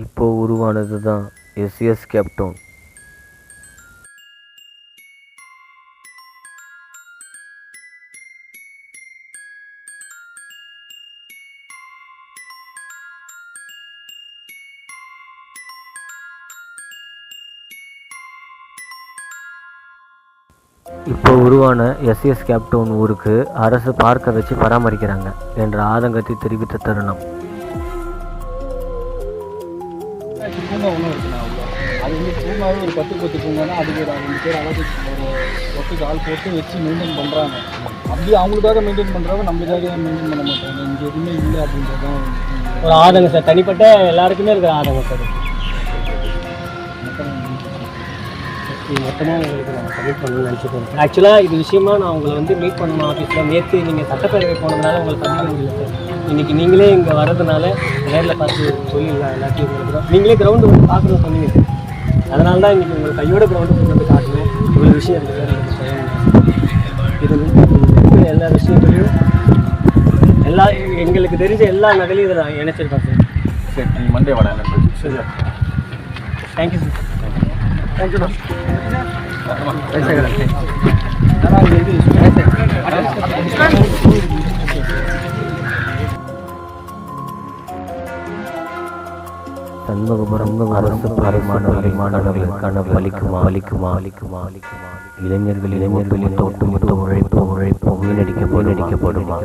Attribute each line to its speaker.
Speaker 1: இப்போ உருவானது தான் எஸ்எஸ் கேப்டவுன். இப்போ உருவான எஸ்எஸ் கேப்டவுன் ஊருக்கு அரசு பார்க்க வச்சு பராமரிக்கிறாங்க என்ற ஆதங்கத்தை தெரிவித்த தருணம்.
Speaker 2: பூங்கா ஒன்றும் இருக்குண்ணா. அது பூங்காவே ஒரு 10 பூங்கானா அதுக்கு ஒரு 2 பேர் அளவுக்கு ஒரு ஒட்டுக்கு ஆள் போட்டு வச்சு மெயின்டைன் பண்ணுறாங்க. அப்படியே அவங்களுக்காக மெயின்டைன் பண்ணுறாங்க, நம்மளுக்காக மெயின்டைன் பண்ண மாட்டாங்க. இங்கே எதுவுமே இல்லை அப்படின்றது தான்
Speaker 3: ஒரு ஆதங்கம் சார். தனிப்பட்ட எல்லாருக்குமே இருக்கிற ஆதங்கம் சார். மொத்தமாக உங்களுக்கு நான் சப்மிட் பண்ணணும்னு நினச்சிட்டு ஆக்சுவலாக இது விஷயமா நான் உங்களை மீட் பண்ணணும் ஆஃபீஸில். நேற்று நீங்கள் சட்டப்பேரவை போனதுனால உங்களை சந்திக்க முடியல சார். இன்றைக்கி நீங்களே இங்கே வர்றதுனால நேரில் பார்த்து சொல்லிடலாம் எல்லாத்தையும். உங்களுக்கு நீங்களே கிரவுண்டு பார்க்கணும்னு சொன்னீங்க சார். அதனால தான் இன்றைக்கி உங்களுக்கு கையோட கிரவுண்டு கொண்டு காட்டணும். இவ்வளோ விஷயம் இருக்குது சார். எனக்கு சொல்லணும் எல்லா விஷயங்களையும் எங்களுக்கு தெரிஞ்ச எல்லா நகலையும் இதில் இணைச்சிருக்கோம் சார்.
Speaker 2: சரி, நீங்கள் மண்டே வர சரி.
Speaker 3: Thank you sir. Thank you ma'am.
Speaker 1: Shanmugapuram அரசு கனவு அளிக்குமா. இளைஞர்களின் ஒட்டுமொத்த உழைப்பு வீணடிக்கப்படுமா.